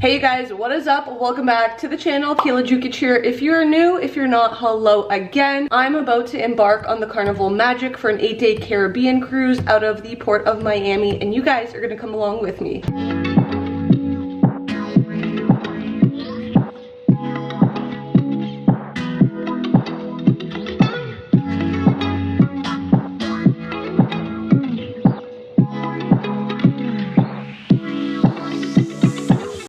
Hey you guys, what is up? Welcome back to the channel. Luggage here. If you're new, if you're not, hello again. I'm about to embark on the Carnival Magic for an 8-day Caribbean cruise out of the port of Miami, and you guys are gonna come along with me.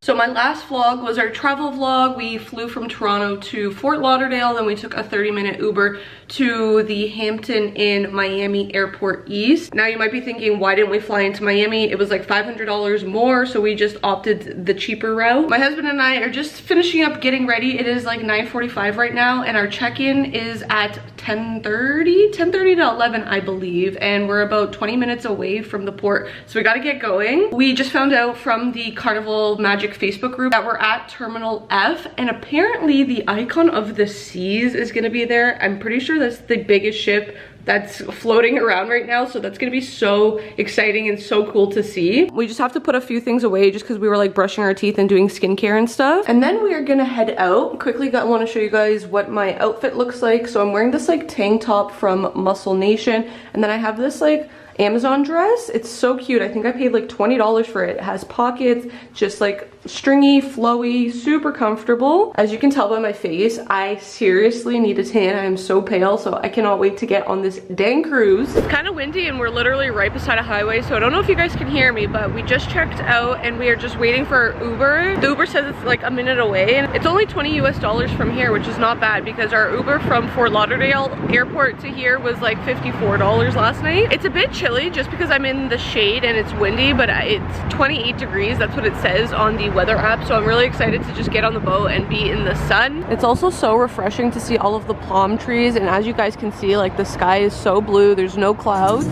So my last vlog was our travel vlog. We flew from Toronto to Fort Lauderdale, then we took a 30-minute Uber to the Hampton Inn Miami Airport East. Now you might be thinking, why didn't we fly into Miami? It was like $500 more, so we just opted the cheaper route. My husband and I are just finishing up getting ready. It is like 9:45 right now, and our check-in is at 10:30 to 11, I believe, and we're about 20 minutes away from the port, so we gotta get going. We just found out from the Carnival Magic Facebook group that we're at Terminal F, and apparently the Icon of the Seas is gonna be there. I'm pretty sure that's the biggest ship that's floating around right now, so that's gonna be so exciting and so cool to see. We just have to put a few things away just because we were like brushing our teeth and doing skincare and stuff, and then we are gonna head out. Quickly, I want to show you guys what my outfit looks like. So I'm wearing this like tank top from Muscle Nation, and then I have this like Amazon dress. It's so cute. I think I paid like $20 for it. It has pockets, just like stringy, flowy, super comfortable. As you can tell by my face, I seriously need a tan. I am so pale, so I cannot wait to get on this dang cruise. It's kind of windy and we're literally right beside a highway, so I don't know if you guys can hear me, but we just checked out and we are just waiting for our Uber. The Uber says it's like a minute away, and it's only $20 US from here, which is not bad because our Uber from Fort Lauderdale Airport to here was like $54 last night. It's a bit chilly just because I'm in the shade and it's windy, but it's 28 degrees. That's what it says on the weather app, so I'm really excited to just get on the boat and be in the sun. It's also so refreshing to see all of the palm trees, and as you guys can see, like the sky is so blue, there's no clouds.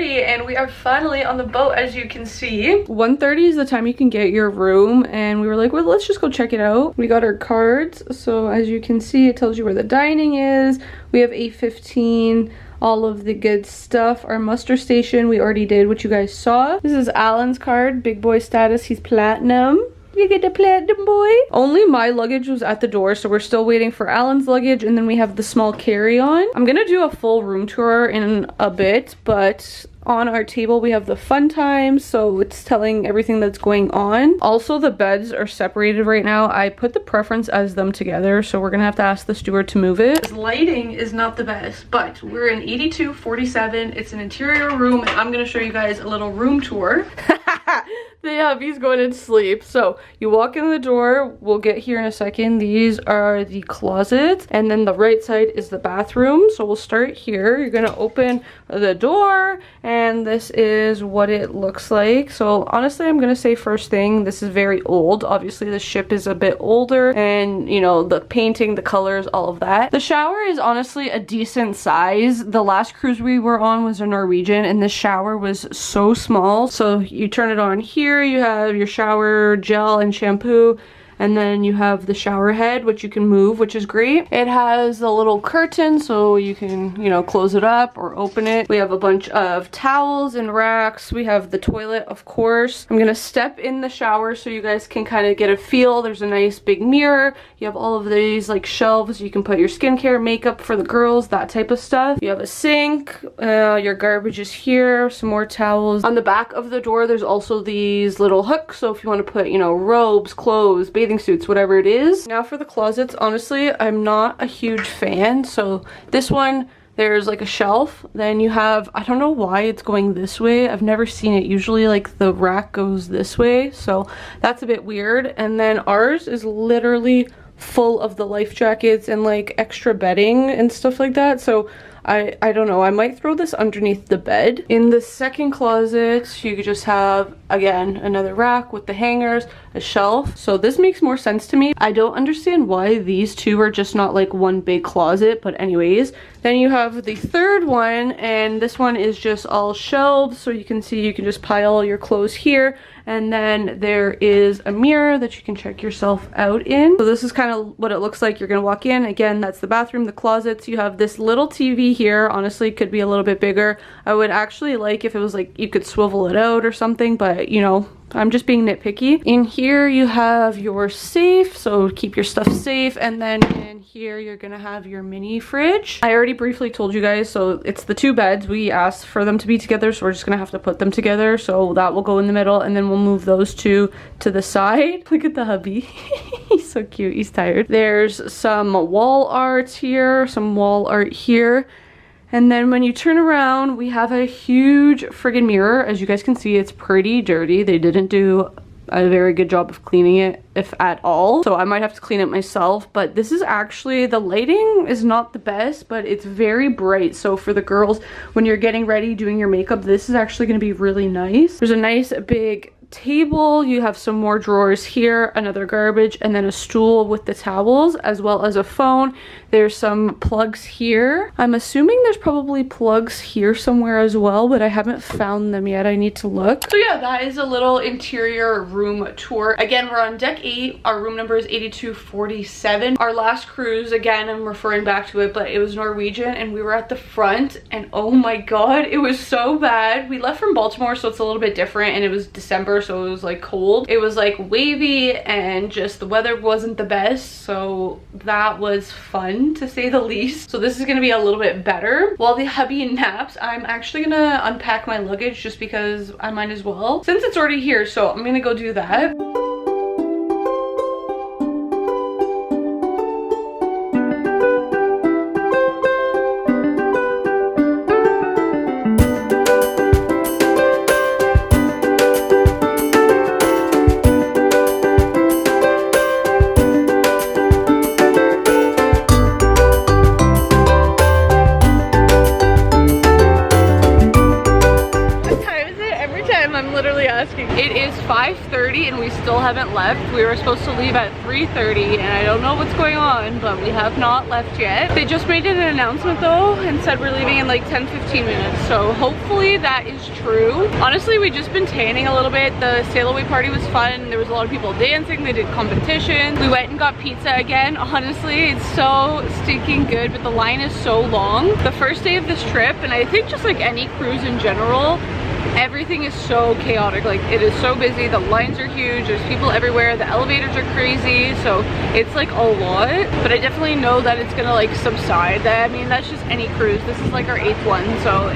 And we are finally on the boat, as you can see. 1:30 is the time you can get your room, and we were like, well, let's just go check it out. We got our cards, so as you can see, it tells you where the dining is. We have 8:15, all of the good stuff. Our muster station, we already did, what you guys saw. This is Alan's card, big boy status, he's platinum. You get the platinum boy. Only my luggage was at the door, so we're still waiting for Alan's luggage, and then we have the small carry-on. I'm gonna do a full room tour in a bit, but on our table we have the fun times, so it's telling everything that's going on. Also, the beds are separated right now. I put the preference as them together, so we're gonna have to ask the steward to move it. This lighting is not the best, but we're in 8247. It's an interior room, and I'm gonna show you guys a little room tour. The hubby's going to sleep. So you walk in the door, we'll get here in a second. These are the closets, and then the right side is the bathroom. So we'll start here. You're gonna open the door, and this is what it looks like. So honestly, I'm gonna say first thing, this is very old. Obviously the ship is a bit older, and you know, the painting, the colors, all of that. The shower is honestly a decent size. The last cruise we were on was a Norwegian, and this shower was so small. So you turn it on here, you have your shower gel and shampoo, and then you have the shower head, which you can move, which is great. It has a little curtain, so you can, you know, close it up or open it. We have a bunch of towels and racks. We have the toilet, of course. I'm gonna step in the shower so you guys can kind of get a feel. There's a nice big mirror. You have all of these like shelves. You can put your skincare, makeup for the girls, that type of stuff. You have a sink. Your garbage is here. Some more towels. On the back of the door, there's also these little hooks, so if you want to put, you know, robes, clothes, bathing suits, whatever it is. Now for the closets, honestly, I'm not a huge fan. So this one, there's like a shelf, then you have, I don't know why it's going this way, I've never seen it. Usually like the rack goes this way, so that's a bit weird. And then ours is literally full of the life jackets and like extra bedding and stuff like that. So I don't know, I might throw this underneath the bed. In the second closet, you could just have, again, another rack with the hangers, a shelf. So this makes more sense to me. I don't understand why these two are just not like one big closet, but anyways. Then you have the third one, and this one is just all shelves, so you can see you can just pile all your clothes here. And then there is a mirror that you can check yourself out in. So this is kind of what it looks like. You're gonna walk in. Again, that's the bathroom, the closets. You have this little TV here. Honestly, could be a little bit bigger. I would actually like if it was like you could swivel it out or something, but you know, I'm just being nitpicky. In here you have your safe, so keep your stuff safe. And then in here you're gonna have your mini fridge. I already briefly told you guys, so it's the two beds. We asked for them to be together, so we're just gonna have to put them together. So that will go in the middle, and then we'll move those two to the side. Look at the hubby. He's so cute, he's tired. There's some wall art here, some wall art here. And then when you turn around, we have a huge friggin' mirror. As you guys can see, it's pretty dirty. They didn't do a very good job of cleaning it, if at all. So I might have to clean it myself, but this is actually, the lighting is not the best, but it's very bright. So for the girls, when you're getting ready, doing your makeup, this is actually gonna be really nice. There's a nice big table, you have some more drawers here, another garbage, and then a stool with the towels, as well as a phone. There's some plugs here. I'm assuming there's probably plugs here somewhere as well, but I haven't found them yet. I need to look. So yeah, that is a little interior room tour. Again, we're on deck 8. Our room number is 8247. Our last cruise, again, I'm referring back to it, but it was Norwegian, and we were at the front, and oh my god, it was so bad. We left from Baltimore, so it's a little bit different, and it was December, so it was like cold. It was like wavy, and just the weather wasn't the best, so that was fun to say the least. So this is gonna be a little bit better. While the hubby naps, I'm actually gonna unpack my luggage just because I might as well, since it's already here. So I'm gonna go do that. It is 5:30 and we still haven't left. We were supposed to leave at 3:30 and I don't know what's going on, but we have not left yet. They just made an announcement though and said we're leaving in like 10-15 minutes, so hopefully that is true. Honestly, we just been tanning a little bit. The sail away party was fun. There was a lot of people dancing. They did competitions. We went and got pizza again. Honestly, it's so stinking good, but the line is so long. The first day of this trip, and I think just like any cruise in general, everything is so chaotic. Like, it is so busy, the lines are huge, there's people everywhere, the elevators are crazy, so it's like a lot. But I definitely know that it's gonna like subside. I mean, that's just any cruise. This is like our 8th one, so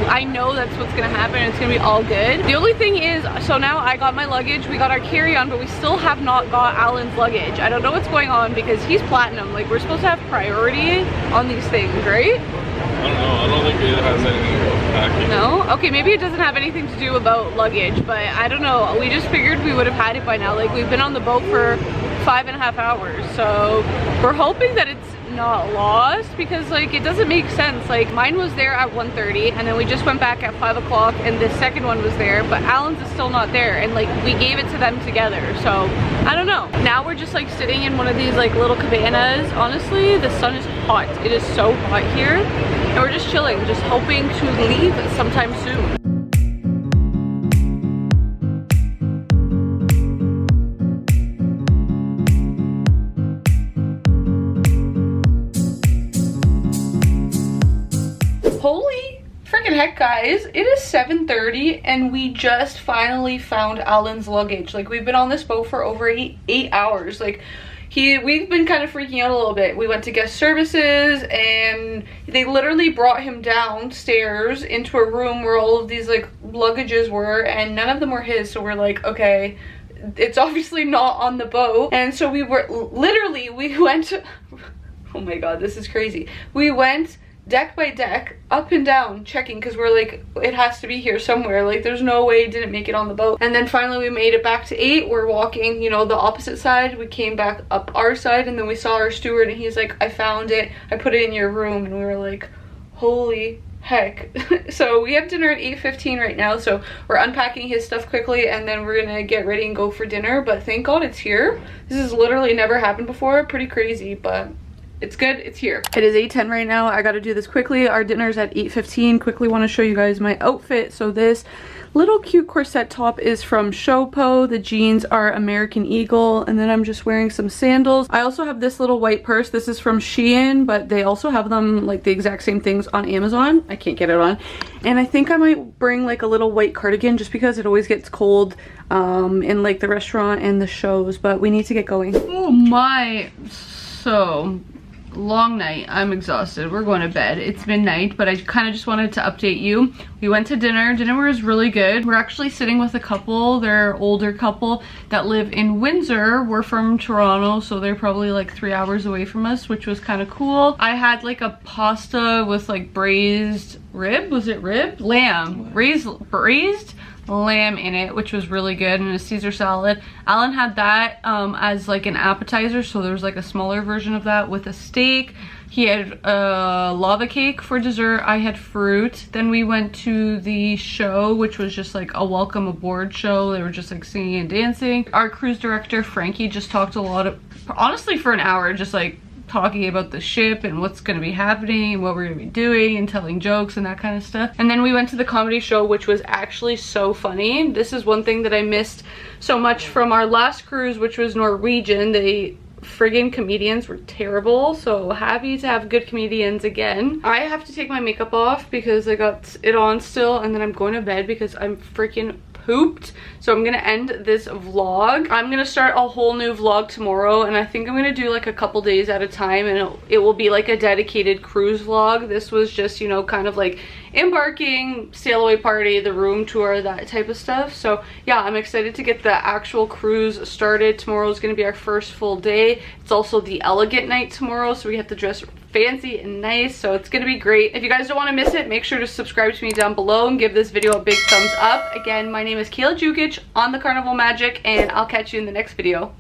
I know that's what's gonna happen. It's gonna be all good. The only thing is, so now I got my luggage, we got our carry-on, but we still have not got Alan's luggage. I don't know what's going on because he's platinum. Like, we're supposed to have priority on these things, right? I don't know. I don't think it has anything to do with packing. No? Okay, maybe it doesn't have anything to do about luggage, but I don't know. We just figured we would have had it by now. Like, we've been on the boat for 5.5 hours, so we're hoping that it's not lost, because like it doesn't make sense. Like, mine was there at 1:30 and then we just went back at 5 o'clock and the second one was there, but Alan's is still not there, and like we gave it to them together. So I don't know. Now we're just like sitting in one of these like little cabanas. Honestly, the sun is hot. It is so hot here, and we're just chilling, just hoping to leave sometime soon. Holy freaking heck, guys, it is 7:30 and we just finally found Alan's luggage. Like, we've been on this boat for over 8 hours. Like, we've been kind of freaking out a little bit. We went to guest services and they literally brought him downstairs into a room where all of these like luggages were, and none of them were his. So we're like, okay, it's obviously not on the boat. And so we were literally, we went oh my god, this is crazy. We went deck by deck, up and down, checking, because we're like, it has to be here somewhere. Like, there's no way it didn't make it on the boat. And then finally we made it back to 8. We're walking, you know, the opposite side. We came back up our side, and then we saw our steward, and he's like, I found it. I put it in your room. And we were like, holy heck. So we have dinner at 8:15 right now, so we're unpacking his stuff quickly, and then we're gonna get ready and go for dinner. But thank God it's here. This has literally never happened before. Pretty crazy, but it's good, it's here. It is 8:10 right now. I gotta do this quickly. Our dinner's at 8:15. Quickly want to show you guys my outfit. So this little cute corset top is from Shopo. The jeans are American Eagle, and then I'm just wearing some sandals. I also have this little white purse. This is from Shein, but they also have them like the exact same things on Amazon. I can't get it on. And I think I might bring like a little white cardigan just because it always gets cold in like the restaurant and the shows, but we need to get going. Oh my, so long night. I'm exhausted. We're going to bed. It's midnight, but I kind of just wanted to update you. We went to dinner. Dinner was really good. We're actually sitting with a couple. They're an older couple that live in Windsor. We're from Toronto, so they're probably like 3 hours away from us, which was kind of cool. I had like a pasta with like braised rib. Was it rib? Lamb. Braised lamb in it, which was really good, and a Caesar salad. Alan had that as like an appetizer, so there was like a smaller version of that with a steak. He had a lava cake for dessert. I had fruit. Then we went to the show, which was just like a welcome aboard show. They were just like singing and dancing. Our cruise director Frankie just talked a lot of, honestly for an hour, just like talking about the ship and what's going to be happening and what we're going to be doing and telling jokes and that kind of stuff. And then we went to the comedy show, which was actually so funny. This is one thing that I missed so much from our last cruise, which was Norwegian. They friggin' comedians were terrible, so happy to have good comedians again. I have to take my makeup off because I got it on still, and then I'm going to bed because I'm freaking pooped. So I'm gonna end this vlog. I'm gonna start a whole new vlog tomorrow, and I think I'm gonna do like a couple days at a time, and it will be like a dedicated cruise vlog. This was just, you know, kind of like embarking, sail away party, the room tour, that type of stuff. So yeah, I'm excited to get the actual cruise started. Tomorrow is gonna be our first full day. It's also the elegant night tomorrow, so we have to dress fancy and nice, so it's gonna be great. If you guys don't want to miss it, make sure to subscribe to me down below and give this video a big thumbs up. Again, my name is Kayla Jukic on the Carnival Magic, and I'll catch you in the next video.